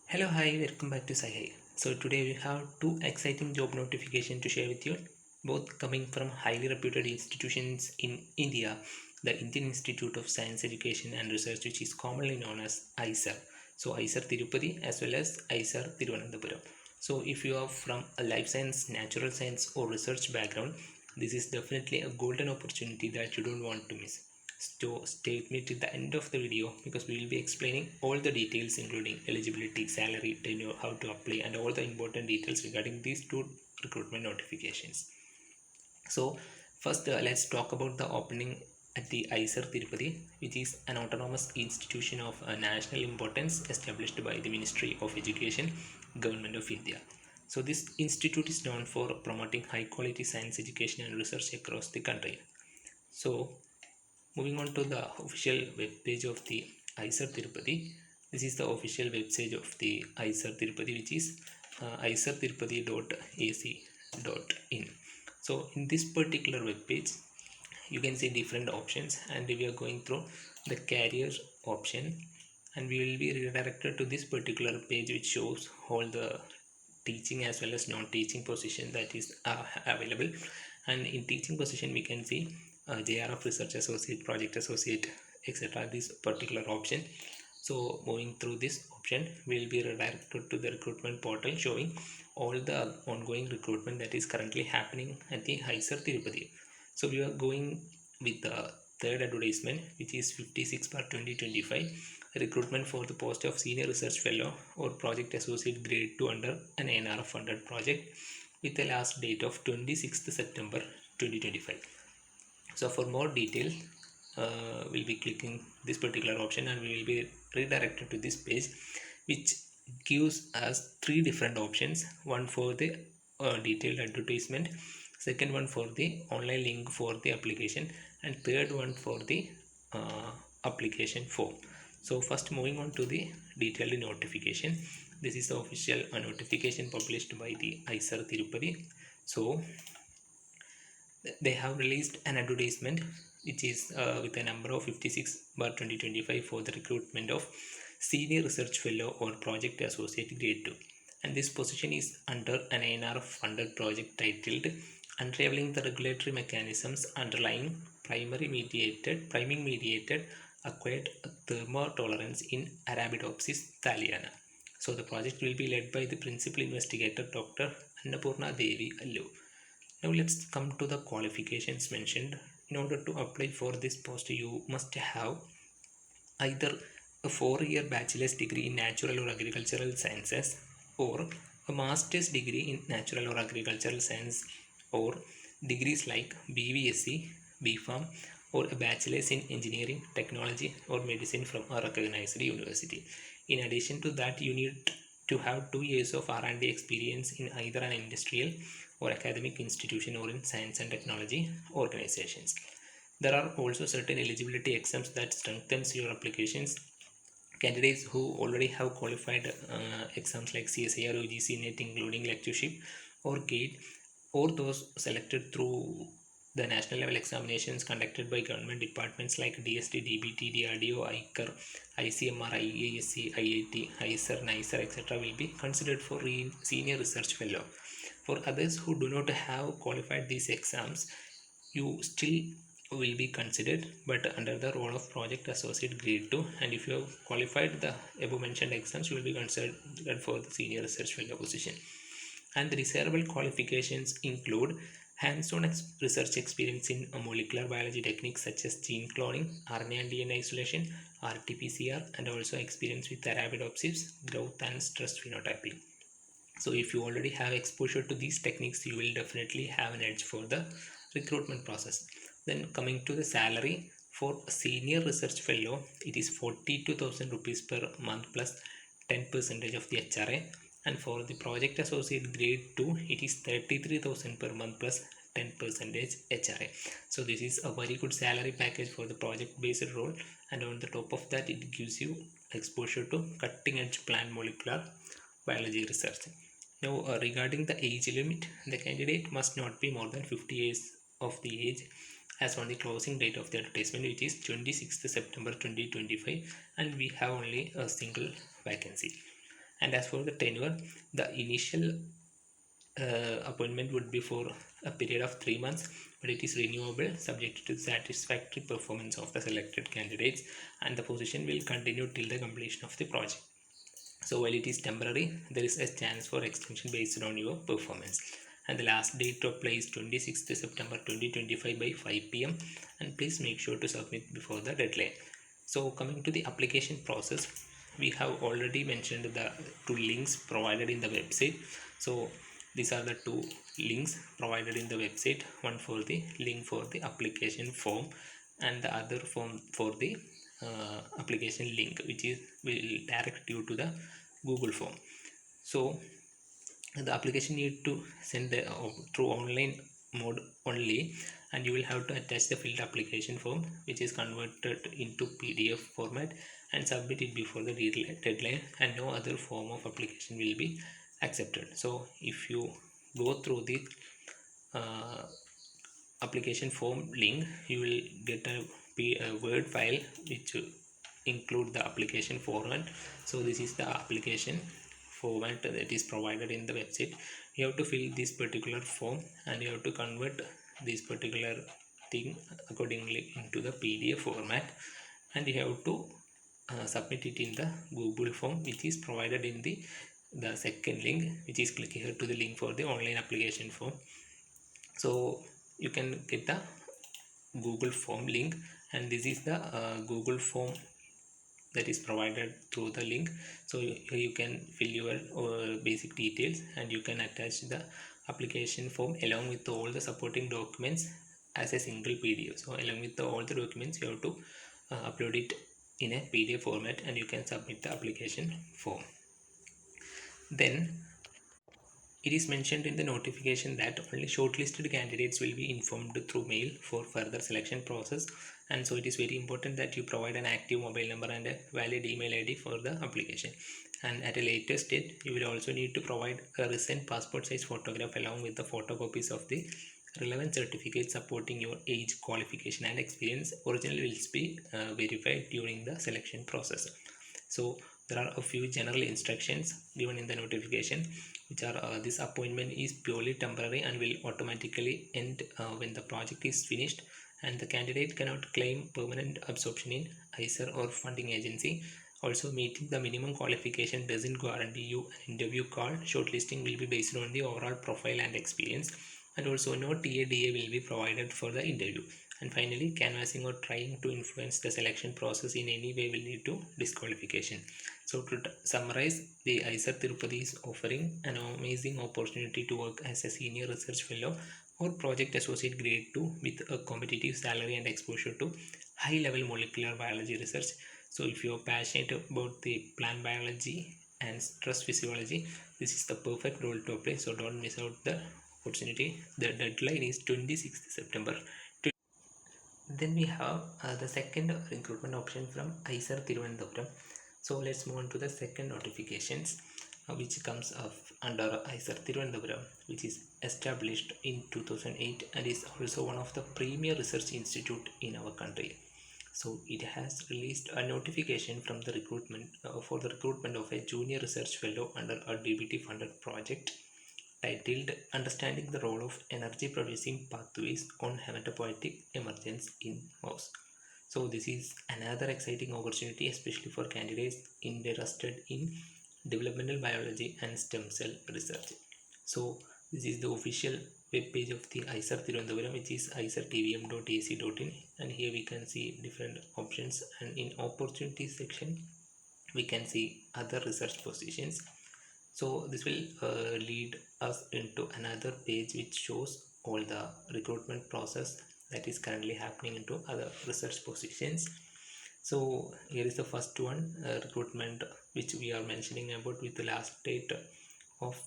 Hello, hi, welcome back to Sai. So today we have two exciting job notifications to share with you, both coming from highly reputed institutions in India, the Indian Institute of Science Education and Research, which is commonly known as IISER. So IISER Tirupati as well as IISER Thiruvananthapuram. So if you are from a life science, natural science or research background, this is definitely a golden opportunity that you don't want to miss. So stay with me till the end of the video because we will be explaining all the details including eligibility, salary, tenure, how to apply and all the important details regarding these two recruitment notifications. So first let's talk about the opening at the IISER Tirupati, which is an autonomous institution of national importance established by the Ministry of Education, Government of India. So this institute is known for promoting high quality science education and research across the country. So moving on to the official web page of the IISER Tirupati. This is the official website of the IISER Tirupati, which is iisertirupati.ac.in. So in this particular web page, you can see different options, and we are going through the career option, and we will be redirected to this particular page, which shows all the teaching as well as non-teaching position that is available. And in teaching position we can see JRF research associate, project associate, etc. this particular option. So moving through this option, we will be redirected to the recruitment portal showing all the ongoing recruitment that is currently happening at the IISER Tirupati. So we are going with the third advertisement, which is 56/2025, recruitment for the post of senior research fellow or project associate grade 2 under an NRF funded project with a last date of 26th September 2025. So for more detail, we'll be clicking this particular option and we will be redirected to this page, which gives us three different options: one for the detailed advertisement, second one for the online link for the application, and third one for the application form. So first, moving on to the detailed notification. This is the official notification published by the IISER Tirupati. So they have released an advertisement which is with a number of 56/2025 for the recruitment of senior research fellow or project associate grade 2, and this position is under an NRF funded project titled Unraveling the Regulatory Mechanisms Underlying Priming Mediated Acquired Thermotolerance in Arabidopsis thaliana. So the project will be led by the principal investigator Dr. Annapurna Devi Allu. Now let's come to the qualifications mentioned. In order to apply for this post, you must have either a 4-year bachelor's degree in natural or agricultural sciences, or a master's degree in natural or agricultural science, or degrees like BVSc, BPharm, or a bachelor's in engineering, technology, or medicine from a recognized university. In addition to that, you need to have 2 years of R&D experience in either an industrial or academic institution or in science and technology organizations. There are also certain eligibility exams that strengthens your applications. Candidates who already have qualified exams like CSIR, UGC, NET, including lectureship or GATE, or those selected through the national level examinations conducted by government departments like DST, DBT, DRDO, ICAR, ICMR, IISc, IIT, IISER, NICER, etc. will be considered for senior research fellow. For others who do not have qualified these exams, you still will be considered, but under the role of project associate grade 2, and if you have qualified the above mentioned exams, you will be considered for the senior research fellow position. And the desirable qualifications include hands-on research experience in molecular biology techniques such as gene cloning, RNA and DNA isolation, RT-PCR, and also experience with Arabidopsis, growth and stress phenotyping. So if you already have exposure to these techniques, you will definitely have an edge for the recruitment process. Then coming to the salary, for a senior research fellow, it is 42,000 rupees per month plus 10% of the HRA, and for the project associate grade 2, it is 33,000 per month plus 10% HRA. So this is a very good salary package for the project based role, and on the top of that, it gives you exposure to cutting edge plant molecular biology research. Now regarding the age limit, the candidate must not be more than 50 years of the age as on the closing date of the advertisement, which is 26th September 2025, and we have only a single vacancy. And as for the tenure, the initial appointment would be for a period of 3 months, but it is renewable subject to satisfactory performance of the selected candidates, and the position will continue till the completion of the project. So while it is temporary, there is a chance for extension based on your performance. And the last date to apply is 26th September 2025 by 5 p.m. and please make sure to submit before the deadline. So coming to the application process, we have already mentioned the two links provided in the website. So these are the two links provided in the website, one for the link for the application form and the other form for the application link, which will direct you to the Google form. So the application need to send through online mode only, and you will have to attach the filled application form, which is converted into PDF format, and submit it before the deadline, and no other form of application will be accepted. So if you go through the application form link, you will get a Word file which include the application format. So this is the application format that is provided in the website. You have to fill this particular form and you have to convert this particular thing accordingly into the PDF format, and you have to submit it in the Google form, which is provided in the second link, which is click here to the link for the online application form. So you can get the Google form link, and this is the Google form that is provided through the link. So you can fill your basic details, and you can attach the application form along with all the supporting documents as a single PDF. So along with all the documents, you have to upload it in a PDF format, and you can submit the application form. Then it is mentioned in the notification that only shortlisted candidates will be informed through mail for further selection process, and so it is very important that you provide an active mobile number and a valid email ID for the application. And at a later stage, you will also need to provide a recent passport size photograph along with the photocopies of the relevant certificates supporting your age, qualification and experience. Original will be verified during the selection process. So there are a few general instructions given in the notification, which are this appointment is purely temporary and will automatically end when the project is finished, and the candidate cannot claim permanent absorption in IISER or funding agency. Also, meeting the minimum qualification doesn't guarantee you an interview call. Shortlisting will be based on the overall profile and experience, and also no TADA will be provided for the interview. And finally, canvassing or trying to influence the selection process in any way will lead to disqualification. So to summarize, the IISER Tirupati is offering an amazing opportunity to work as a senior research fellow or project associate grade 2 with a competitive salary and exposure to high level molecular biology research. So if you are passionate about the plant biology and stress physiology, this is the perfect role to apply. So don't miss out the opportunity. The deadline is 26th September. Then we have the second recruitment option from IISER Thiruvananthapuram. So let's move on to the second notifications, which comes up under IISER Thiruvananthapuram, which is established in 2008 and is also one of the premier research institute in our country. So it has released a notification from the recruitment for the recruitment of a junior research fellow under a DBT funded project titled Understanding the Role of Energy Producing Pathways on Hematopoietic Emergence in Mouse. So this is another exciting opportunity, especially for candidates interested in developmental biology and stem cell research. So this is the official web page of the IISER Thiruvananthapuram, which is isertvm.ac.in, and here we can see different options, and in opportunities section we can see other research positions. So this will lead us into another page which shows all the recruitment process that is currently happening into other research positions. So here is the first one, recruitment, which we are mentioning about with the last date of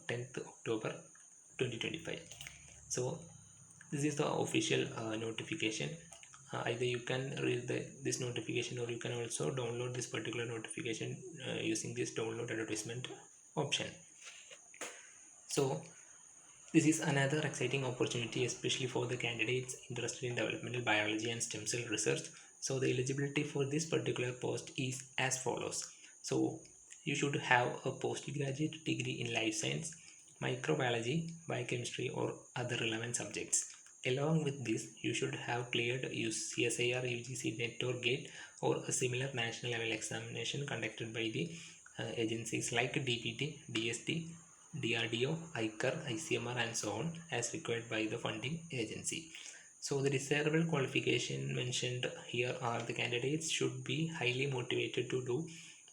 10th October 2025. So this is the official notification. Either you can read this notification, or you can also download this particular notification using this download advertisement option. So this is another exciting opportunity, especially for the candidates interested in developmental biology and stem cell research. So the eligibility for this particular post is as follows. So you should have a postgraduate degree in life science, microbiology, biochemistry, or other relevant subjects. Along with this, you should have cleared CSIR, UGC, NET or GATE or a similar national level examination conducted by the agencies like DPT, DST, DRDO, ICAR, ICMR and so on as required by the funding agency. So the desirable qualification mentioned here are the candidates should be highly motivated to do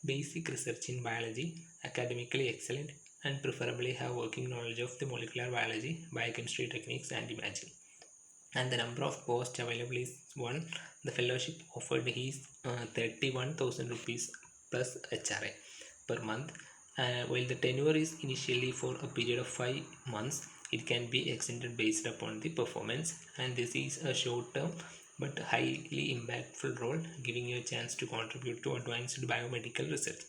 basic research in biology, academically excellent, and preferably have working knowledge of the molecular biology, biochemistry techniques and imaging. And the number of posts available is 1. The fellowship offered is 31,000 rupees plus HRA per month. While the tenure is initially for a period of 5 months, it can be extended based upon the performance, and this is a short term but highly impactful role, giving you a chance to contribute to advanced biomedical research.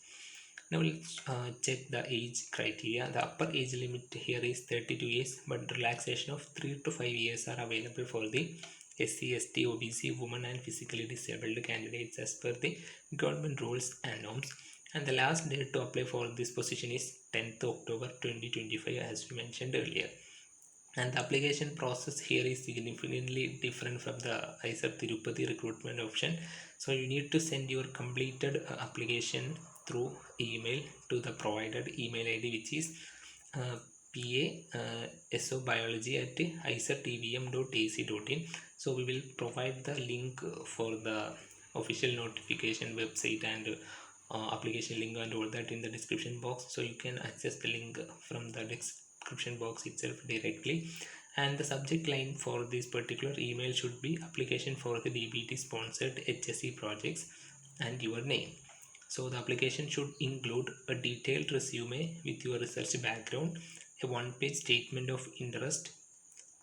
Now let's check the age criteria. The upper age limit here is 32 years, but relaxation of 3 to 5 years are available for the SC, ST, OBC, women and physically disabled candidates as per the government rules and norms. And the last date to apply for this position is 10th October 2025 as we mentioned earlier. And the application process here is significantly different from the IISER Tirupati recruitment option. So you need to send your completed application through email to the provided email ID, which is pasobiology@isertvm.ac.in. So we will provide the link for the official notification website and application link and all that in the description box, so you can access the link from the description box itself directly. And the subject line for this particular email should be application for the DBT sponsored HSE projects and your name. So the application should include a detailed resume with your research background, a one-page statement of interest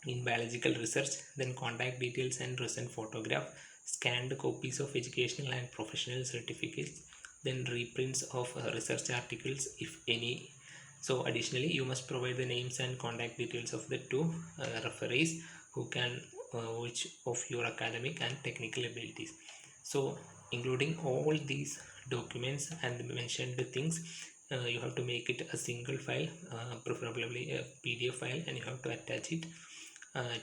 in biological research, then contact details and recent photograph, scanned copies of educational and professional certificates, then reprints of research articles if any. So additionally, you must provide the names and contact details of the two referees who can vouch of your academic and technical abilities. So including all these documents and mentioned things, you have to make it a single file, preferably a PDF file, and you have to attach it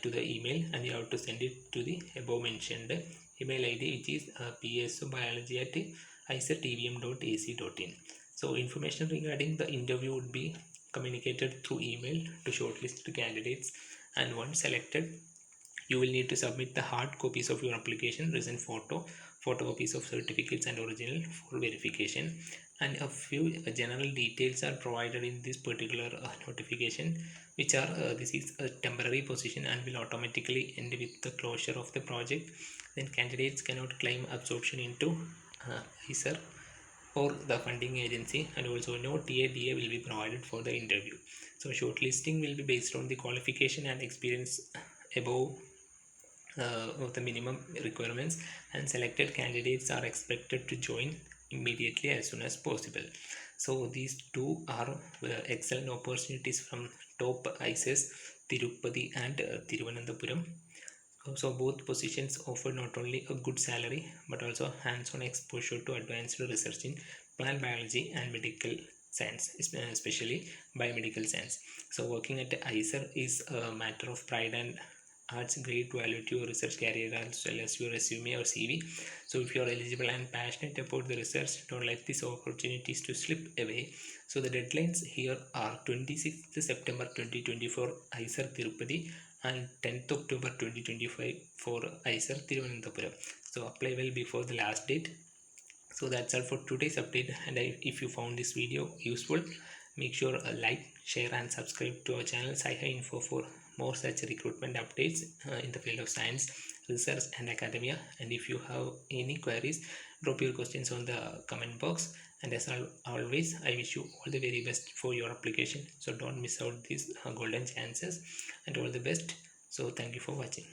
to the email, and you have to send it to the above mentioned email ID, which is psobiology@isertvm.ac.in. So information regarding the interview would be communicated through email to shortlisted candidates, and once selected, you will need to submit the hard copies of your application, recent photocopies of certificates and original for verification. And a few general details are provided in this particular notification, which are this is a temporary position and will automatically end with the closure of the project. Then candidates cannot claim absorption into IISER or the funding agency, and also no TADA will be provided for the interview. So shortlisting will be based on the qualification and experience above of the minimum requirements, and selected candidates are expected to join immediately as soon as possible. So these two are excellent opportunities from top IISERs, Tirupati and Thiruvananthapuram. So both positions offer not only a good salary but also hands-on exposure to advanced research in plant biology and medical science, especially biomedical science. So working at IISER is a matter of pride and adds great value to your research career as well as your resume or CV. So if you are eligible and passionate about the research, don't let these opportunities to slip away. So the deadlines here are 26th September 2024 IISER Tirupati and 10th October 2025 for IISER Thiruvananthapuram. So apply well before the last date. So that's all for today's update, and if you found this video useful, make sure like, share and subscribe to our channel SciHi Info for more such recruitment updates in the field of science, research and academia. And if you have any queries, drop your questions on the comment box. And as always, I wish you all the very best for your application. So don't miss out these golden chances, and all the best. So thank you for watching.